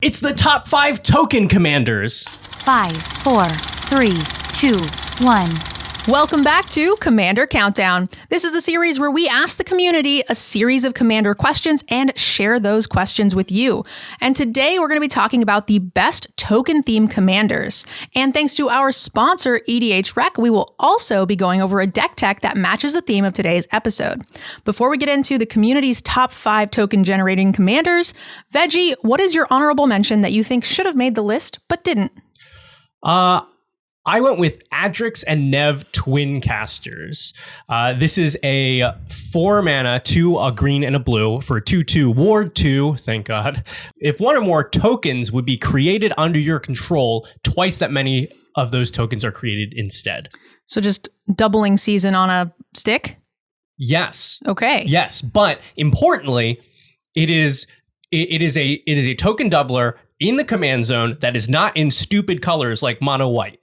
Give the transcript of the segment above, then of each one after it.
It's the top 5 token commanders. 5, 4, 3, 2, 1. Welcome back to Commander Countdown. This is the series where we ask the community a series of Commander questions and share those questions with you. And today we're going to be talking about the best token-themed commanders. And thanks to our sponsor, EDHRec, we will also be going over a deck tech that matches the theme of today's episode. Before we get into the community's top 5 token-generating commanders, Veggie, what is your honorable mention that you think should have made the list but didn't? I went with Adrix and Nev Twin Casters. This is a 4 mana, 2 a green and a blue for 2/2 ward 2, thank God. If one or more tokens would be created under your control, twice that many of those tokens are created instead. So just doubling season on a stick? Yes. Okay. Yes, but importantly, it is a token doubler in the command zone that is not in stupid colors like mono white.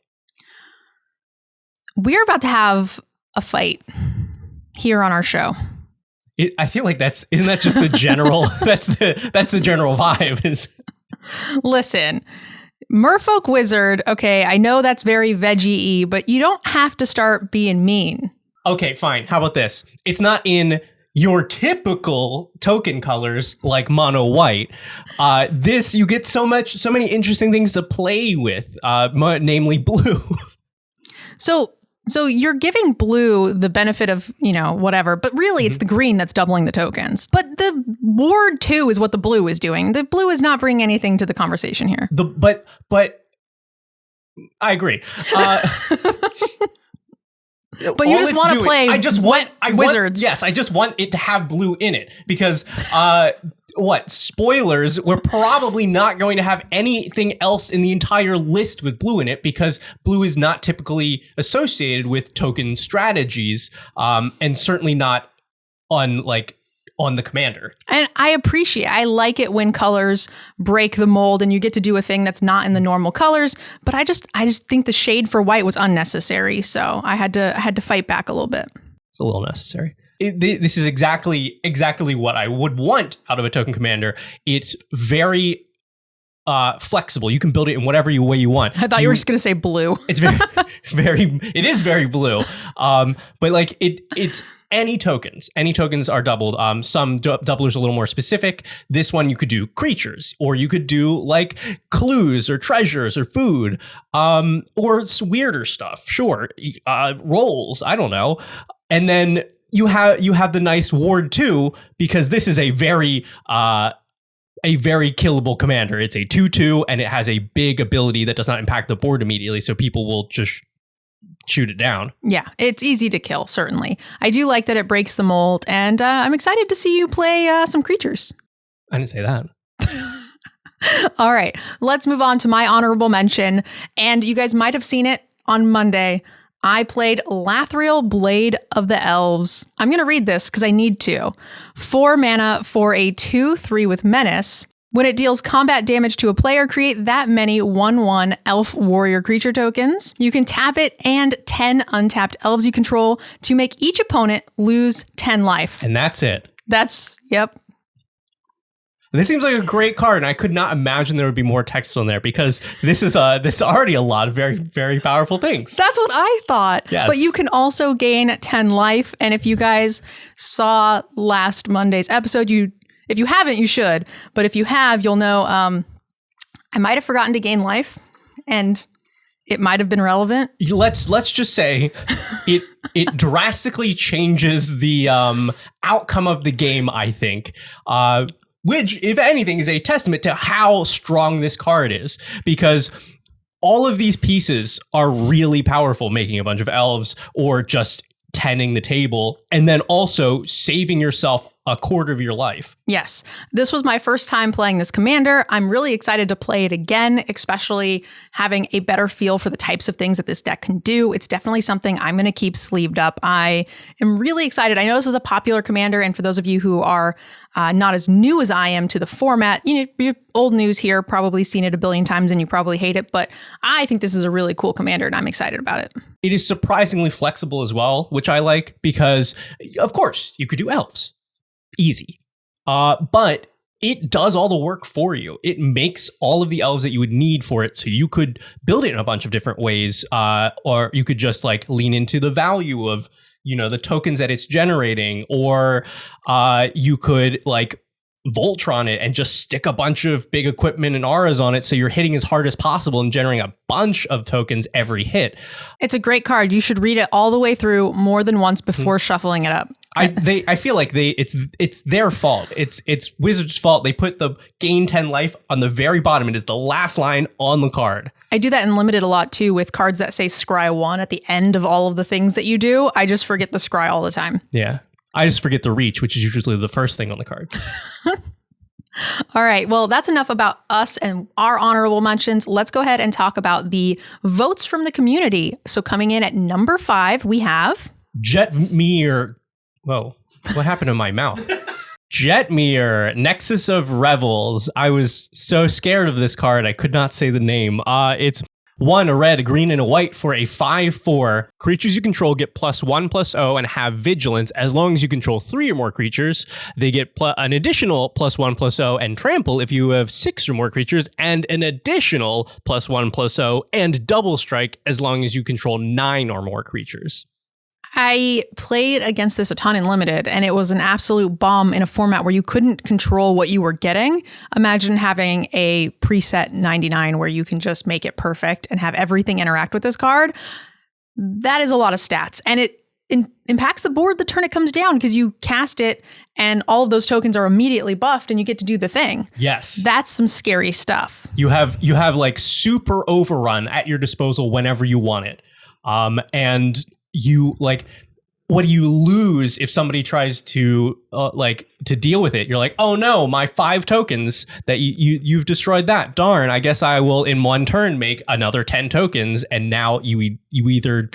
We're about to have a fight here on our show. I feel like isn't that just the general, that's the general vibe. Listen, Merfolk Wizard, okay, I know that's very Veggie-y, but you don't have to start being mean. Okay, fine. How about this? It's not in your typical token colors like mono white. This, you get so many interesting things to play with, namely blue. So you're giving blue the benefit of, whatever, but really it's the green that's doubling the tokens. But the ward 2 is what the blue is doing. The blue is not bringing anything to the conversation here. But I agree. But you just want to play wizards. Yes, I just want it to have blue in it because spoilers, we're probably not going to have anything else in the entire list with blue in it because blue is not typically associated with token strategies, and certainly not on the commander. And I like it when colors break the mold and you get to do a thing that's not in the normal colors, but I just think the shade for white was unnecessary, so I had to fight back a little bit. It's a little necessary. This is exactly what I would want out of a token commander. It's very flexible. You can build it in whatever way you want. I thought you were just going to say blue. It's it is very blue. But it's any tokens. Any tokens are doubled. Some doublers are a little more specific. This one you could do creatures, or you could do clues or treasures or food, or it's weirder stuff. Sure, rolls. I don't know. And then you have the nice ward 2 because this is a very killable commander. It's a 2/2 and it has a big ability that does not impact the board immediately, so people will just shoot it down. Yeah, it's easy to kill, certainly. I do like that it breaks the mold, and I'm excited to see you play some creatures. I didn't say that. All right, let's move on to my honorable mention, and you guys might have seen it on Monday. I played Lathril Blade of the Elves. I'm going to read this because I need to. 4 mana for a 2/3 with Menace. When it deals combat damage to a player, create that many 1/1 elf warrior creature tokens. You can tap it and 10 untapped elves you control to make each opponent lose 10 life. And that's it. Yep. This seems like a great card, and I could not imagine there would be more text on there because this is already a lot of very, very powerful things. That's what I thought. Yes. But you can also gain 10 life, and if you guys saw last Monday's episode, if you haven't, you should. But if you have, you'll know I might have forgotten to gain life, and it might have been relevant. Let's just say it drastically changes the outcome of the game, I think. Which, if anything, is a testament to how strong this card is. Because all of these pieces are really powerful, making a bunch of elves or just tending the table, and then also saving yourself a quarter of your life. Yes, this was my first time playing this commander. I'm really excited to play it again, especially having a better feel for the types of things that this deck can do. It's definitely something I'm going to keep sleeved up. I am really excited. I know this is a popular commander, and for those of you who are not as new as I am to the format, you're old news here, probably seen it a billion times and you probably hate it, but I think this is a really cool commander and I'm excited about it. It is surprisingly flexible as well, which I like because, of course, you could do elves. Easy. But it does all the work for you. It makes all of the elves that you would need for it, so you could build it in a bunch of different ways, or you could just like lean into the value of, the tokens that it's generating, or you could like Voltron it and just stick a bunch of big equipment and auras on it, so you're hitting as hard as possible and generating a bunch of tokens every hit. It's a great card. You should read it all the way through more than once before shuffling it up. I feel like it's their fault. It's Wizards' fault. They put the gain 10 life on the very bottom. It is the last line on the card. I do that in Limited a lot too, with cards that say scry 1 at the end of all of the things that you do. I just forget the scry all the time. Yeah. I just forget the reach, which is usually the first thing on the card. All right. Well, that's enough about us and our honorable mentions. Let's go ahead and talk about the votes from the community. So coming in at number 5, we have Jetmir. Whoa, what happened to my mouth? Jetmir, Nexus of Revels. I was so scared of this card, I could not say the name. It's 1, a red, a green, and a white for a 5/4. Creatures you control get +1/+0 and have vigilance. As long as you control 3 or more creatures, they get an additional +1/+0 and trample if you have 6 or more creatures, and an additional +1/+0 and double strike as long as you control 9 or more creatures. I played against this a ton in Limited, and it was an absolute bomb in a format where you couldn't control what you were getting. Imagine having a preset 99 where you can just make it perfect and have everything interact with this card. That is a lot of stats, and it impacts the board the turn it comes down, because you cast it and all of those tokens are immediately buffed and you get to do the thing. Yes. That's some scary stuff. You have like super overrun at your disposal whenever you want it. And you like, what do you lose if somebody tries to to deal with it? You're like, oh no, my 5 tokens that you've destroyed that. Darn, I guess I will in one turn make another 10 tokens, and now you either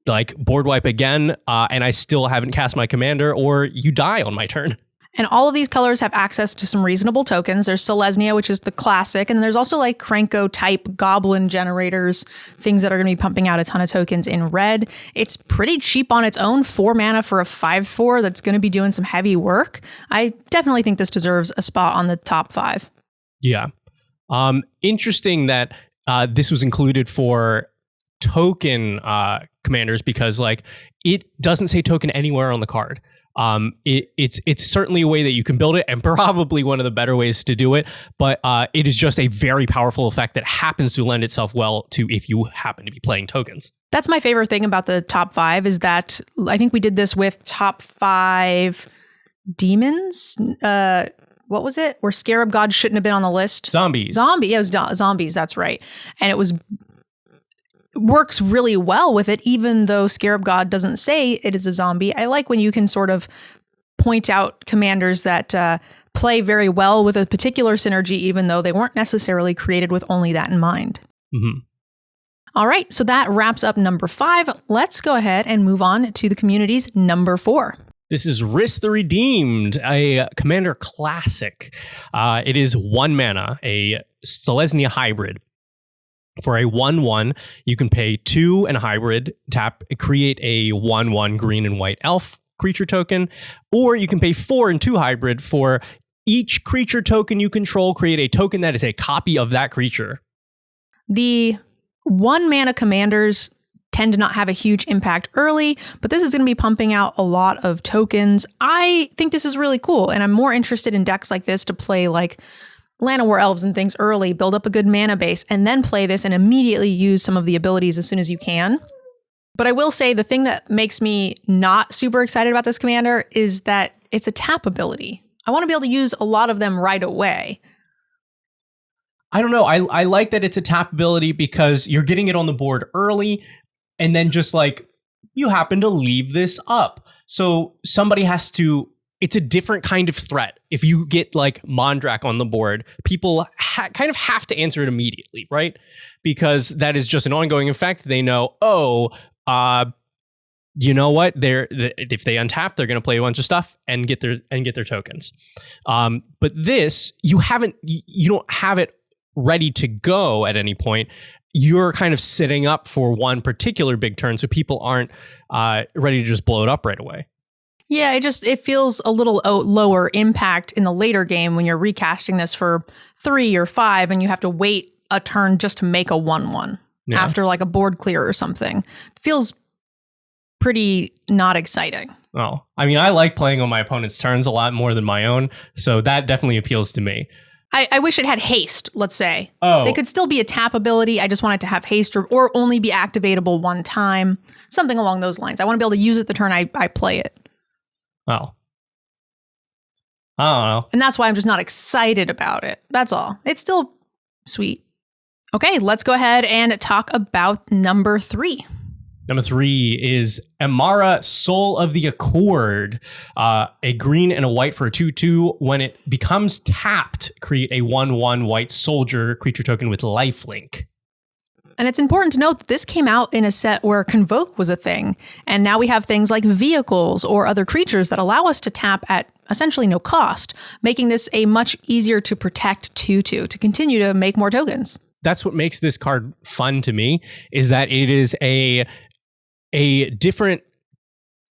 like board wipe again, and I still haven't cast my commander, or you die on my turn. And all of these colors have access to some reasonable tokens. There's Selesnya, which is the classic. And there's also like Krenko type goblin generators, things that are going to be pumping out a ton of tokens in red. It's pretty cheap on its own, 4 mana for a 5/4 that's going to be doing some heavy work. I definitely think this deserves a spot on the top 5. Yeah. Interesting that this was included for token commanders, because like it doesn't say token anywhere on the card. It's certainly a way that you can build it, and probably one of the better ways to do it, but it is just a very powerful effect that happens to lend itself well to if you happen to be playing tokens. That's my favorite thing about the top 5, is that I think we did this with top 5 demons. What was it? Where Scarab God shouldn't have been on the list. Zombies. Yeah, it was zombies. That's right. And it works really well with it, even though Scarab God doesn't say it is a zombie. I like when you can sort of point out commanders that play very well with a particular synergy, even though they weren't necessarily created with only that in mind. Mm-hmm. All right, so that wraps up number 5. Let's go ahead and move on to the community's number 4. This is Rhys the Redeemed, a commander classic. It is 1 mana, a Selesnya hybrid. For a 1/1, you can pay 2 and a hybrid, tap, create a 1/1 green and white elf creature token, or you can pay 4 and 2 hybrid. For each creature token you control, create a token that is a copy of that creature. The 1 mana commanders tend to not have a huge impact early, but this is going to be pumping out a lot of tokens. I think this is really cool, and I'm more interested in decks like this to play like Llanowar Elves and things early, build up a good mana base, and then play this and immediately use some of the abilities as soon as you can. But I will say the thing that makes me not super excited about this commander is that it's a tap ability. I want to be able to use a lot of them right away. I don't know. I like that it's a tap ability because you're getting it on the board early, and then just like you happen to leave this up. So somebody has to... It's a different kind of threat. If you get like Mondrak on the board, people kind of have to answer it immediately, right? Because that is just an ongoing effect. They know, you know what? If they untap, they're going to play a bunch of stuff and get their tokens. But this, you don't have it ready to go at any point. You're kind of sitting up for one particular big turn, so people aren't ready to just blow it up right away. Yeah, it feels a little lower impact in the later game when you're recasting this for 3 or 5 and you have to wait a turn just to make a 1/1 after like a board clear or something. It feels pretty not exciting. Oh, I mean, I like playing on my opponent's turns a lot more than my own, so that definitely appeals to me. I wish it had haste, let's say. Oh. It could still be a tap ability. I just want it to have haste or only be activatable one time. Something along those lines. I want to be able to use it the turn I play it. Oh. I don't know. And that's why I'm just not excited about it. That's all. It's still sweet. Okay, let's go ahead and talk about number 3. Number 3 is Amara, Soul of the Accord. A green and a white for a 2/2. When it becomes tapped, create a 1/1 white soldier creature token with lifelink. And it's important to note that this came out in a set where Convoke was a thing. And now we have things like vehicles or other creatures that allow us to tap at essentially no cost, making this a much easier to protect 2/2 to continue to make more tokens. That's what makes this card fun to me, is that it is a different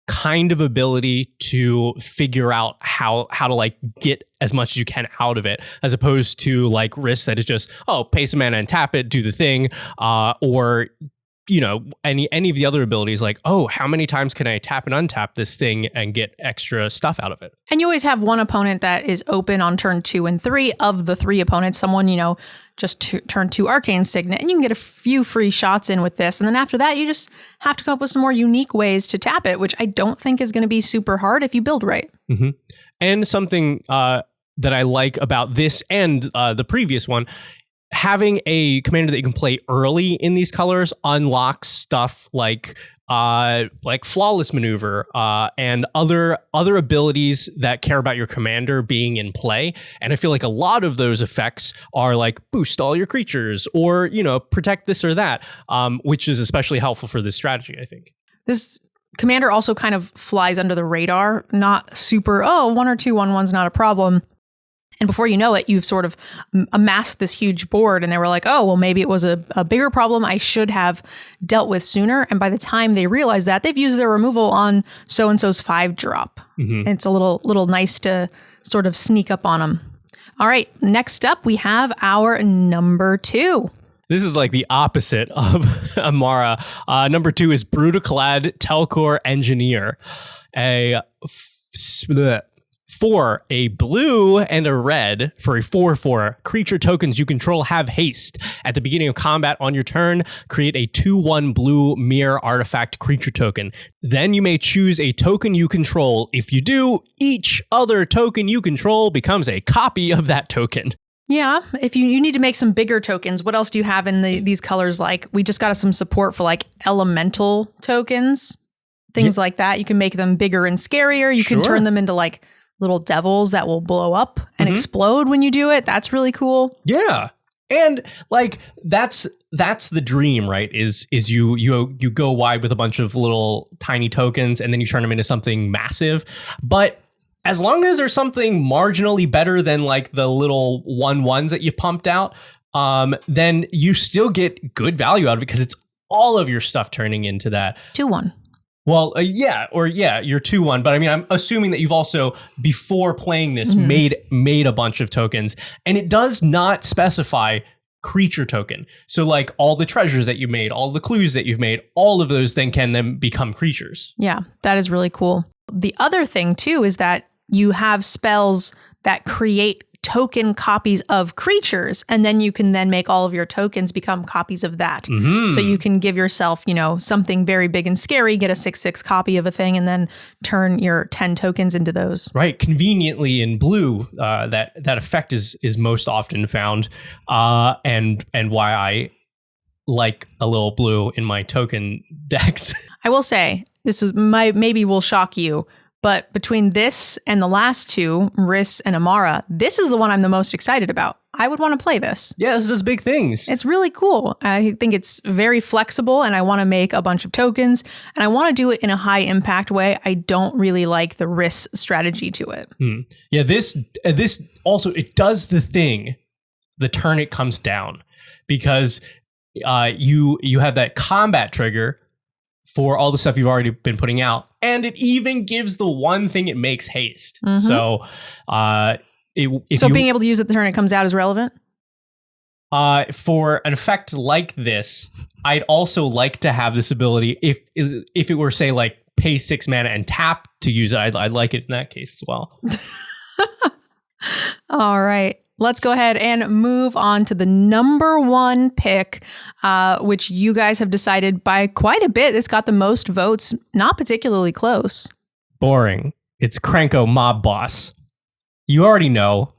kind of ability to figure out how to like get as much as you can out of it, as opposed to like Rhys that is just, pay some mana and tap it, do the thing, or any of the other abilities like, how many times can I tap and untap this thing and get extra stuff out of it? And you always have one opponent that is open on turn 2 and 3 of the 3 opponents. Someone, just turn 2 Arcane Signet, and you can get a few free shots in with this. And then after that, you just have to come up with some more unique ways to tap it, which I don't think is going to be super hard if you build right. Mm-hmm. And something that I like about this and the previous one, having a commander that you can play early in these colors unlocks stuff like Flawless Maneuver and other abilities that care about your commander being in play. And I feel like a lot of those effects are like boost all your creatures or, protect this or that, which is especially helpful for this strategy, I think. This commander also kind of flies under the radar, not super, 1 or 2 1/1's not a problem. And before you know it, you've sort of amassed this huge board and they were like, maybe it was a bigger problem I should have dealt with sooner. And by the time they realize that, they've used their removal on so-and-so's 5-drop. Mm-hmm. And it's a little nice to sort of sneak up on them. All right, next up, we have our number 2. This is like the opposite of Amara. Number 2 is Brudiclad, Telcor Engineer. For a blue and a red, for a 4/4, creature tokens you control have haste. At the beginning of combat on your turn, create a 2/1 blue mirror artifact creature token. Then you may choose a token you control. If you do, each other token you control becomes a copy of that token. Yeah, if you need to make some bigger tokens, what else do you have in these colors? Like, we just got some support for like elemental tokens, things like that. You can make them bigger and scarier. You can turn them into like little devils that will blow up and explode when you do it. That's really cool. Yeah. And like that's the dream, right? Is you go wide with a bunch of little tiny tokens and then you turn them into something massive. But as long as there's something marginally better than like the little 1/1s that you've pumped out, then you still get good value out of it because it's all of your stuff turning into that 2/1. Well, you're 2/1, but I mean, I'm assuming that you've also, before playing this, made a bunch of tokens, and it does not specify creature token. So like all the treasures that you made, all the clues that you've made, all of those then can become creatures. Yeah, that is really cool. The other thing too is that you have spells that create token copies of creatures, and then you can then make all of your tokens become copies of that. Mm-hmm. So you can give yourself, something very big and scary, get a 6/6 copy of a thing, and then turn your 10 tokens into those. Right. Conveniently in blue, that effect is most often found, and why I like a little blue in my token decks. I will say, this is maybe will shock you, but between this and the last 2, Rhys and Amara, this is the one I'm the most excited about. I would want to play this. Yeah, this is big things. It's really cool. I think it's very flexible, and I want to make a bunch of tokens, and I want to do it in a high impact way. I don't really like the Rhys strategy to it. Yeah, this also, it does the thing the turn it comes down, because you have that combat trigger for all the stuff you've already been putting out. And it even gives the one thing it makes haste. So being able to use it the turn it comes out is relevant? For an effect like this, I'd also like to have this ability. If it were, say, like pay 6 mana and tap to use it, I'd like it in that case as well. All right. Let's go ahead and move on to the number 1 pick, which you guys have decided by quite a bit. This got the most votes, not particularly close. Boring. It's Krenko Mob Boss. You already know.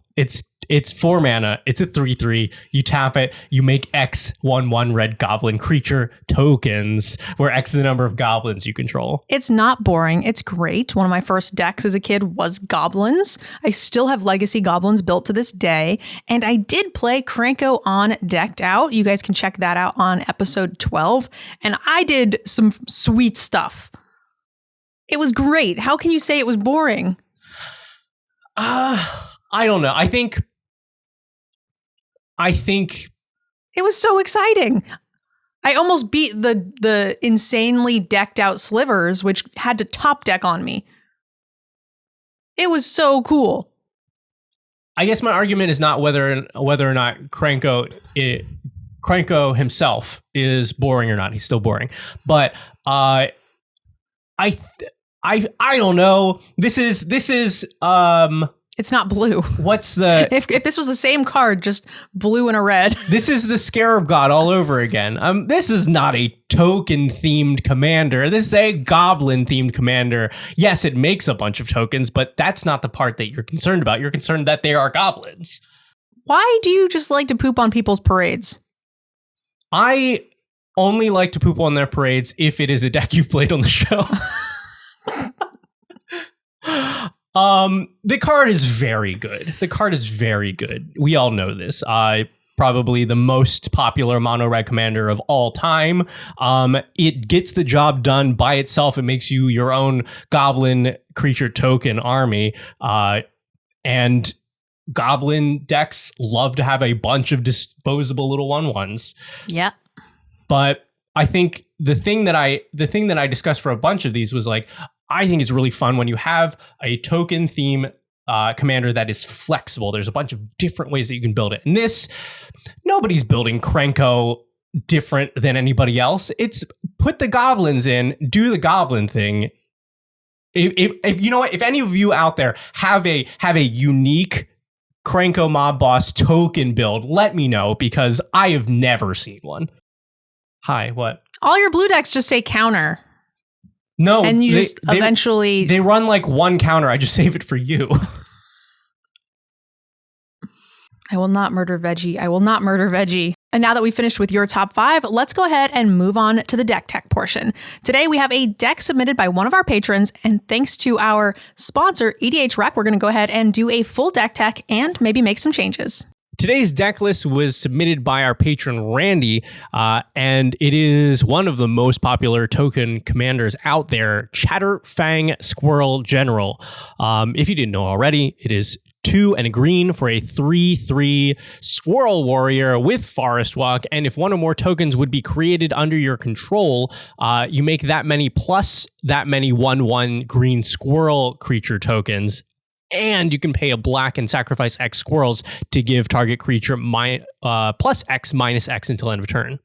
It's 4 mana. It's a 3/3. You tap it. You make X 1/1 red goblin creature tokens, where X is the number of goblins you control. It's not boring. It's great. One of my first decks as a kid was goblins. I still have legacy goblins built to this day. And I did play Krenko on Decked Out. You guys can check that out on episode 12. And I did some sweet stuff. It was great. How can you say it was boring? I don't know. I think it was so exciting. I almost beat the insanely decked out slivers, which had to top deck on me. It was so cool. I guess my argument is not whether or not Krenko himself is boring or not. He's still boring, but I don't know. This is It's not blue. What's the... If this was the same card, just blue and a red. This is the Scarab God all over again. This is not a token-themed commander. This is a goblin-themed commander. Yes, it makes a bunch of tokens, but that's not the part that you're concerned about. You're concerned that they are goblins. Why do you just like to poop on people's parades? I only like to poop on their parades if it is a deck you've played on the show. The card is very good. We all know this. Probably the most popular mono red commander of all time. It gets the job done by itself. It makes you your own goblin creature token army. And goblin decks love to have a bunch of disposable little 1/1s. Yeah. But I think the thing that I discussed for a bunch of these was like, I think it's really fun when you have a token theme commander that is flexible. There's a bunch of different ways that you can build it. And this, nobody's building Krenko different than anybody else. It's put the goblins in, do the goblin thing. If you know what, if any of you out there have a unique Krenko Mob Boss token build, let me know, because I have never seen one. Hi, what? All your blue decks just say counter. No, and you eventually... They run like one counter. I just save it for you. I will not murder Veggie. And now that we've finished with your top 5, let's go ahead and move on to the deck tech portion. Today, we have a deck submitted by one of our patrons, and thanks to our sponsor, EDHRec, we're going to go ahead and do a full deck tech and maybe make some changes. Today's deck list was submitted by our patron Randy, and it is one of the most popular token commanders out there, Chatterfang Squirrel General. If you didn't know already, it is 2 and a green for a 3/3 Squirrel Warrior with Forest Walk, and if one or more tokens would be created under your control, you make that many plus that many 1/1 green squirrel creature tokens. And you can pay a black and sacrifice X squirrels to give target creature plus X minus X until end of turn.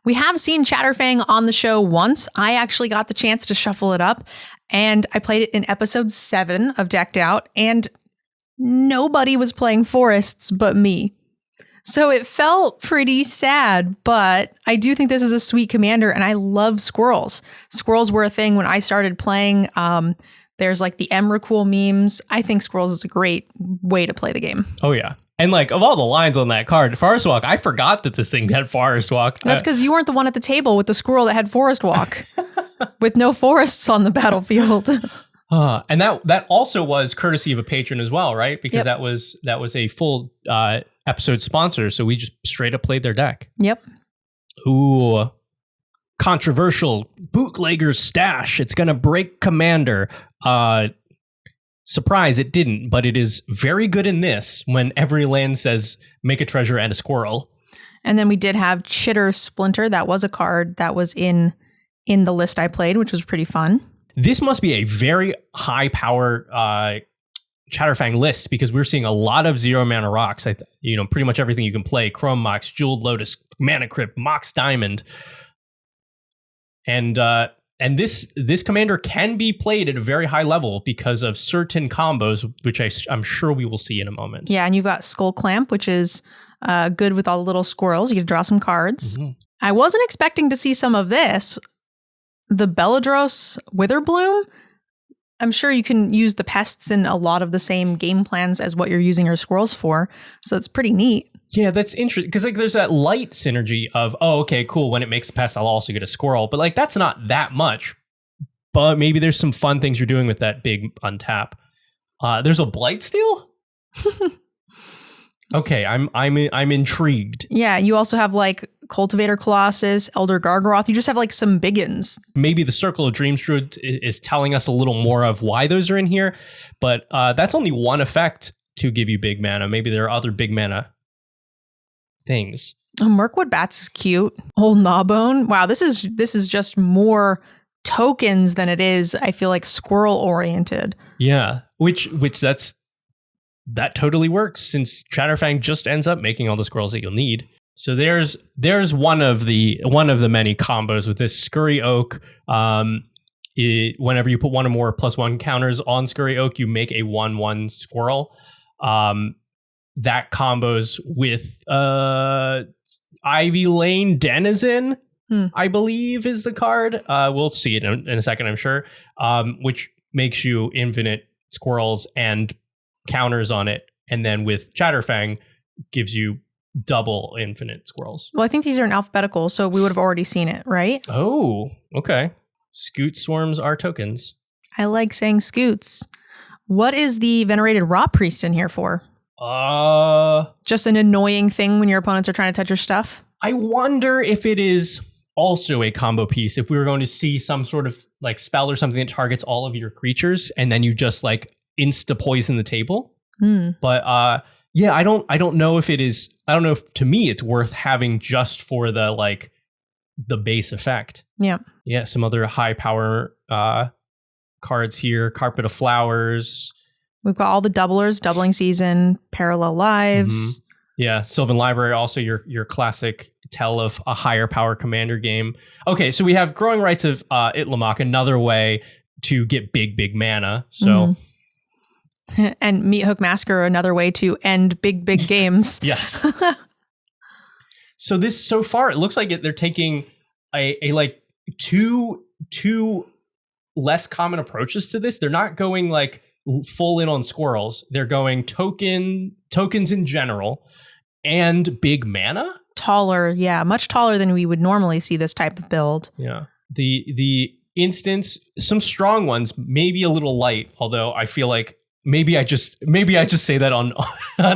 We have seen Chatterfang on the show once. I actually got the chance to shuffle it up, and I played it in episode 7 of Decked Out, and nobody was playing forests but me. So it felt pretty sad, but I do think this is a sweet commander, and I love squirrels. Squirrels were a thing when I started playing. There's like the Emrakul memes. I think squirrels is a great way to play the game. Oh, yeah. And like of all the lines on that card, Forest Walk, I forgot that this thing had Forest Walk. That's because you weren't the one at the table with the squirrel that had Forest Walk with no forests on the battlefield. And that also was courtesy of a patron as well, right? Because that was a full episode sponsor. So we just straight up played their deck. Yep. Ooh. Controversial bootlegger's stash. It's going to break commander. Surprise, it didn't, but it is very good in this when every land says make a treasure and a squirrel. And then we did have Chitter Splinter. That was a card that was in in the list I played, which was pretty fun. This must be a very high power Chatterfang list because we're seeing a lot of 0 mana rocks. Pretty much everything you can play: Chrome Mox, Jeweled Lotus, Mana Crypt, Mox Diamond, and this commander can be played at a very high level because of certain combos, which I'm sure we will see in a moment. Yeah, and you've got Skull Clamp, which is good with all the little squirrels. You get to draw some cards. Mm-hmm. I wasn't expecting to see some of this. The Beladros Witherbloom. I'm sure you can use the pests in a lot of the same game plans as what you're using your squirrels for. So it's pretty neat. Yeah, that's interesting because there's that light synergy of, oh, okay, cool. When it makes a pest, I'll also get a squirrel. But that's not that much. But maybe there's some fun things you're doing with that big untap. There's a Blightsteel? Okay, I'm intrigued. Yeah, you also have Cultivator Colossus, Elder Gargaroth. You just have some biggins. Maybe the Circle of Dreams Druid is telling us a little more of why those are in here, but that's only one effect to give you big mana. Maybe there are other big mana things. Oh, Mirkwood Bats is cute. Old Gnawbone. Wow, this is just more tokens than it is, I feel squirrel oriented. Yeah, which that totally works since Chatterfang just ends up making all the squirrels that you'll need. So there's one of the many combos with this Scurry Oak. Whenever you put one or more +1 counters on Scurry Oak, you make a 1/1 squirrel. That combos with Ivy Lane Denizen, I believe is the card. We'll see it in a second, I'm sure. Which makes you infinite squirrels and counters on it, and then with Chatterfang gives you double infinite squirrels. Well, I think these are in alphabetical, so we would have already seen it, right? Oh, okay. Scoot Swarms are tokens. I like saying scoots. What is the Venerated Rot Priest in here for? Just an annoying thing when your opponents are trying to touch your stuff? I wonder if it is also a combo piece, if we were going to see some sort of spell or something that targets all of your creatures, and then you just insta poison the table. But yeah, I don't know if it is. I don't know if to me it's worth having just for the base effect. Yeah, some other high power cards here. Carpet of Flowers. We've got all the doublers: Doubling Season, Parallel Lives. Yeah, Sylvan Library, also your classic tell of a higher power commander game. Okay, so we have Growing Rights of Itlimoc, another way to get big mana. So. And Meat Hook Massacre, another way to end big games. Yes. So so far it looks like they're taking a two less common approaches to this. They're not going full in on squirrels. They're going tokens in general and big mana. Taller, yeah, much taller than we would normally see this type of build. Yeah. The instance, some strong ones, maybe a little light, although I feel maybe I just say that on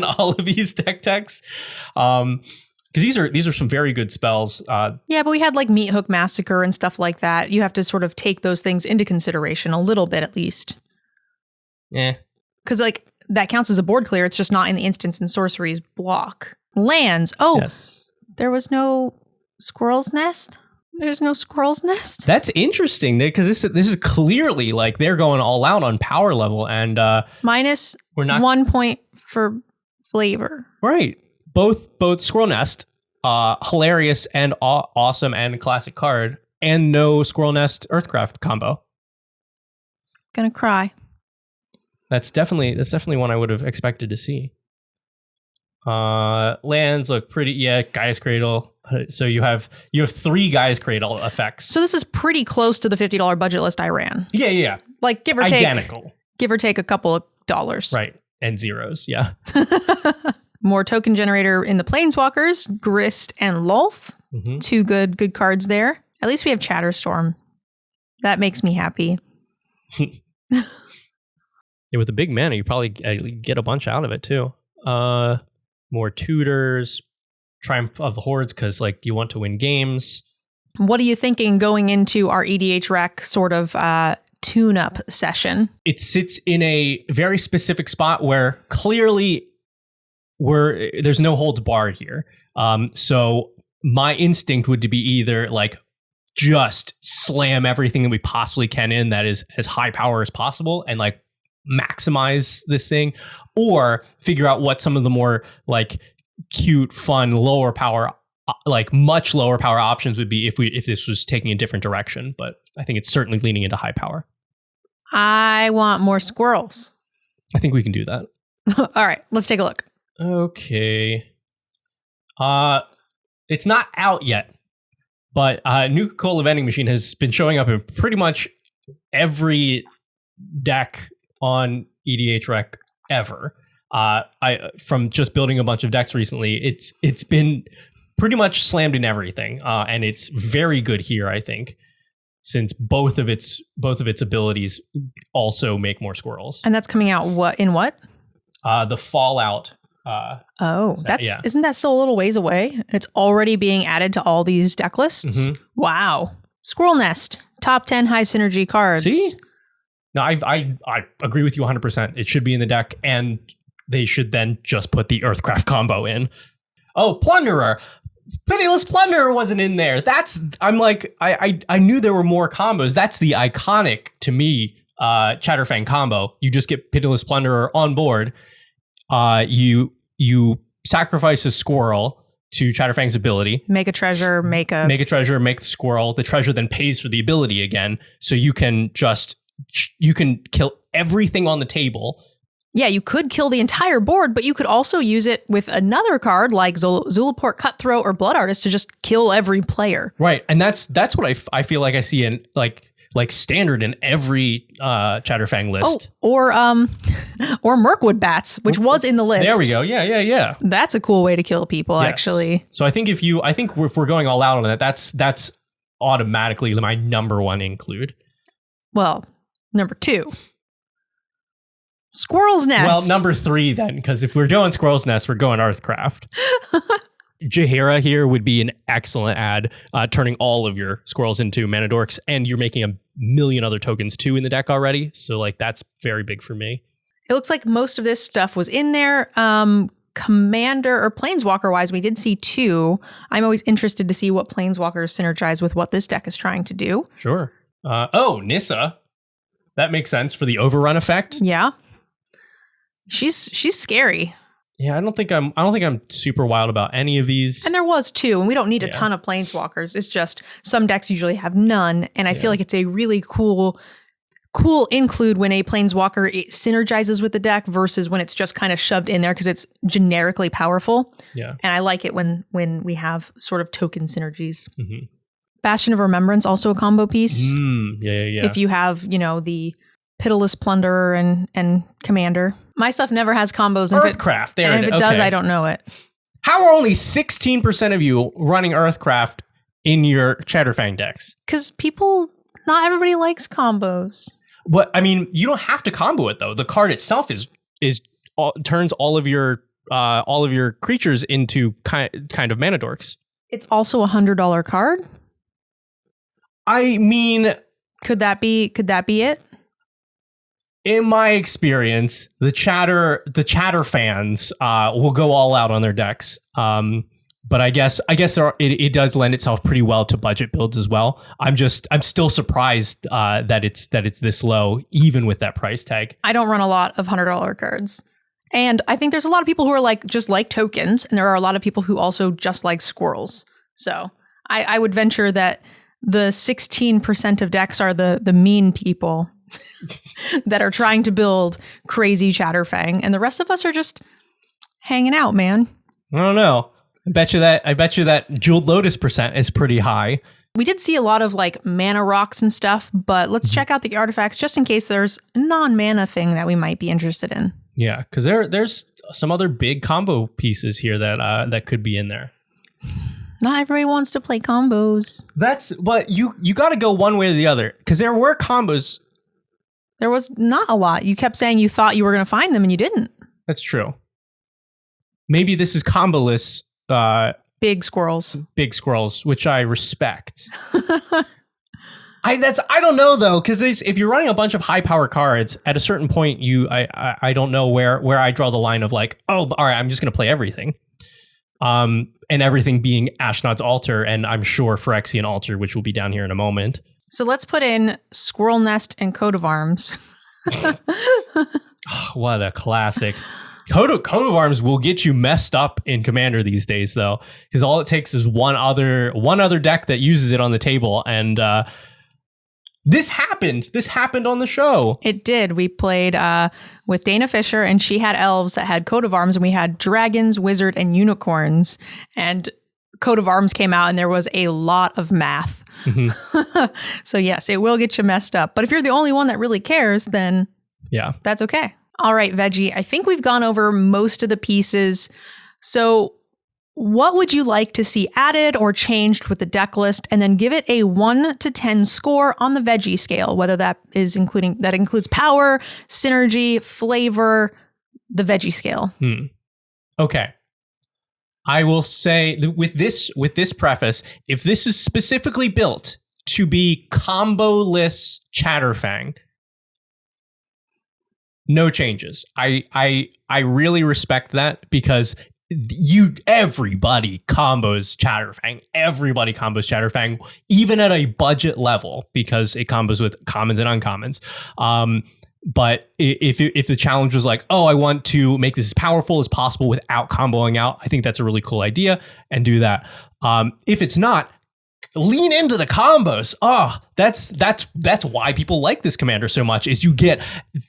all of these decks, because these are some very good spells. Yeah, but we had Meat Hook Massacre and stuff like that. You have to sort of take those things into consideration a little bit at least. Yeah, because that counts as a board clear. It's just not in the instants and sorceries block. Lands. Oh, yes. There was no Squirrel's Nest. There's no Squirrel's Nest. That's interesting because this is clearly they're going all out on power level and minus 1 point for flavor. Right. Both Squirrel Nest, hilarious and awesome and classic card, and no Squirrel Nest Earthcraft combo. Gonna cry. That's definitely one I would have expected to see. Lands look pretty. Yeah, Gaia's Cradle. So you have 3 Gaia's Cradle effects. So this is pretty close to the $50 budget list I ran. Yeah. Give or take. Identical. Give or take a couple of dollars. Right. And zeros. Yeah. More token generator in the Planeswalkers, Grist and Lolth. 2 good cards there. At least we have Chatterstorm. That makes me happy. Yeah, with the big mana, you probably get a bunch out of it too. More tutors, Triumph of the Hordes, because you want to win games. What are you thinking going into our EDHRec sort of tune-up session? It sits in a very specific spot where clearly there's no holds barred here. So my instinct would be either just slam everything that we possibly can in that is as high power as possible and like maximize this thing, or figure out what some of the more like cute, fun, lower power, like much lower power options would be if this was taking a different direction. But I think it's certainly leaning into high power. I want more squirrels. I think we can do that. All right, let's take a look. Okay. It's not out yet, but new Cola vending machine has been showing up in pretty much every deck on EDHRec ever. From just building a bunch of decks recently, it's been pretty much slammed in everything, and it's very good here, I think, since both of its abilities also make more squirrels. And that's coming out in what? The Fallout. Isn't that still a little ways away? And it's already being added to all these deck lists. Mm-hmm. Wow. Squirrel Nest, top 10 high synergy cards. See? No, I agree with you 100%. It should be in the deck, and they should then just put the Earthcraft combo in. Oh, Plunderer. Pitiless Plunderer wasn't in there. I'm like, I knew there were more combos. That's the iconic, to me, Chatterfang combo. You just get Pitiless Plunderer on board. You sacrifice a squirrel to Chatterfang's ability. Make a treasure, make the squirrel. The treasure then pays for the ability again. So you can kill everything on the table. Yeah, you could kill the entire board, but you could also use it with another card like Zulaport Cutthroat or Blood Artist to just kill every player. Right, and that's what I feel like I see in like standard in every Chatterfang list. Oh, or Mirkwood Bats, which was in the list. There we go. Yeah. That's a cool way to kill people, yes. Actually. So I think if we're going all out on that, that's automatically my number one include. Well, number 2. Squirrel's Nest. Well, number 3 then, because if we're going Squirrel's Nest, we're going Earthcraft. Jaheira here would be an excellent ad, turning all of your squirrels into mana dorks, and you're making a million other tokens too in the deck already. So like that's very big for me. It looks like most of this stuff was in there. Commander or Planeswalker wise, we did see 2. I'm always interested to see what Planeswalkers synergize with what this deck is trying to do. Sure. Nissa. That makes sense for the overrun effect. Yeah. She's scary. Yeah, I don't think I'm super wild about any of these. And there was 2, and we don't need a ton of Planeswalkers. It's just some decks usually have none, and I feel like it's a really cool include when a Planeswalker synergizes with the deck versus when it's just kind of shoved in there because it's generically powerful. Yeah. And I like it when we have sort of token synergies. Mm-hmm. Bastion of Remembrance, also a combo piece. Yeah. If you have, the Pitiless Plunderer and Commander. My stuff never has combos. Earthcraft. If it does, I don't know it. How are only 16% of you running Earthcraft in your Chatterfang decks? Because not everybody likes combos. But I mean, you don't have to combo it though. The card itself turns all of your creatures into kind of mana dorks. It's also $100 card. I mean, could that be it? In my experience, the chatter fans will go all out on their decks. But I guess it does lend itself pretty well to budget builds as well. I'm still surprised that it's this low, even with that price tag. I don't run a lot of $100 cards. And I think there's a lot of people who are just like tokens, and there are a lot of people who also just like squirrels. So I would venture that the 16% of decks are the mean people that are trying to build crazy Chatterfang, and the rest of us are just hanging out, man. I don't know. I bet you that Jeweled Lotus percent is pretty high. We did see a lot of mana rocks and stuff, but let's check out the artifacts just in case there's a non-mana thing that we might be interested in. Yeah, because there's some other big combo pieces here that could be in there. Not everybody wants to play combos. But you got to go one way or the other, because there were combos. There was not a lot. You kept saying you thought you were going to find them, and you didn't. That's true. Maybe this is comboless. Big squirrels, which I respect. I don't know though, because if you're running a bunch of high power cards, at a certain point, I don't know where I draw the line of all right, I'm just going to play everything. and everything being Ashnod's Altar, and I'm sure Phyrexian Altar, which will be down here in a moment. So let's put in Squirrel Nest and Coat of Arms. What a classic. Coat of Arms will get you messed up in Commander these days, though, because all it takes is one other deck that uses it on the table, and this happened. This happened on the show. It did. We played with Dana Fisher, and she had elves that had Coat of Arms, and we had dragons, wizard, and unicorns. And Coat of Arms came out, and there was a lot of math. Mm-hmm. So yes, it will get you messed up. But if you're the only one that really cares, then yeah, that's okay. All right, Veggie, I think we've gone over most of the pieces. So what would you like to see added or changed with the deck list? And then give it a 1 to 10 score on the Veggie scale, whether that includes power, synergy, flavor, the Veggie scale. Okay. I will say with this preface, if this is specifically built to be combo-less Chatterfang, no changes. I really respect that because everybody combos Chatterfang. Everybody combos Chatterfang, even at a budget level, because it combos with commons and uncommons. But if the challenge was like, oh, I want to make this as powerful as possible without comboing out, I think that's a really cool idea, and do that. If it's not, lean into the combos. That's why people like this commander so much, is you get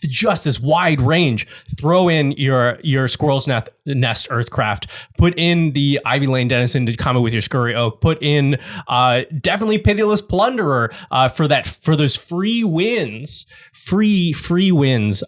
just this wide range. Throw in your Squirrel's Nest Earthcraft, put in the Ivy Lane Denizen to combo with your Scurry Oak, put in definitely Pitiless Plunderer for those free wins. Free wins.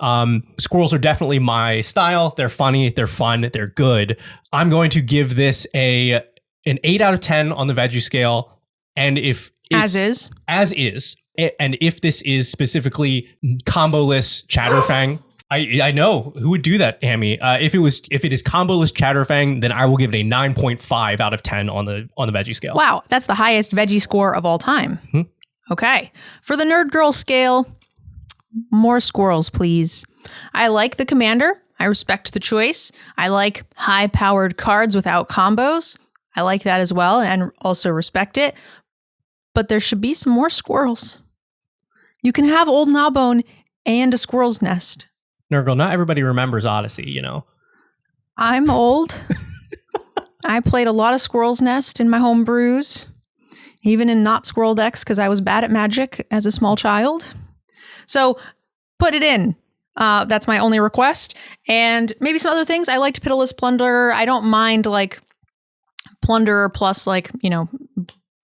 Squirrels are definitely my style. They're funny, they're fun, they're good. I'm going to give this an 8 out of 10 on the Veggie scale. And if it's as is, and if this is specifically combo-less Chatterfang, I know who would do that, Amy. If it is combo-less Chatterfang, then I will give it a 9.5 out of 10 on the Veggie scale. Wow, that's the highest Veggie score of all time. Mm-hmm. Okay, for the Nerd Girl scale, more squirrels, please. I like the commander. I respect the choice. I like high-powered cards without combos. I like that as well, and also respect it. But there should be some more squirrels. You can have Old Gnawbone and a Squirrel's Nest. Nurgle, not everybody remembers Odyssey, you know. I'm old. I played a lot of Squirrel's Nest in my home brews, even in not squirrel decks, because I was bad at Magic as a small child. So put it in. That's my only request. And maybe some other things. I liked Pitiless Plunderer. I don't mind like Plunderer plus like,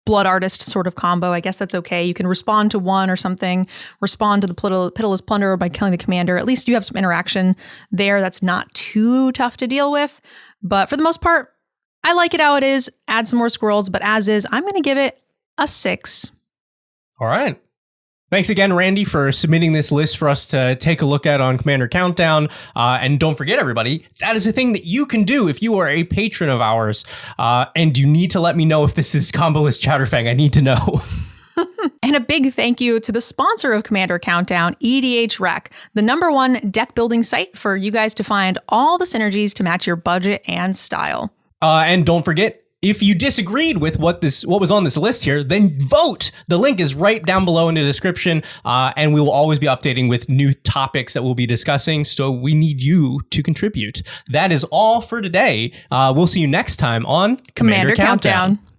Blood Artist sort of combo. I guess that's okay. You can respond to one or something, respond to the Pitiless Plunderer by killing the commander. At least you have some interaction there that's not too tough to deal with. But for the most part, I like it how it is. Add some more squirrels, but as is, I'm going to give it a 6. All right. Thanks again, Randy, for submitting this list for us to take a look at on Commander Countdown. And don't forget, everybody, that is a thing that you can do if you are a patron of ours. And you need to let me know if this is combo-less Chatterfang. I need to know. And a big thank you to the sponsor of Commander Countdown, EDHRec, the #1 deck building site for you guys to find all the synergies to match your budget and style. And don't forget, if you disagreed with what was on this list here, then vote. The link is right down below in the description, and we will always be updating with new topics that we'll be discussing, so we need you to contribute. That is all for today. We'll see you next time on Commander Countdown.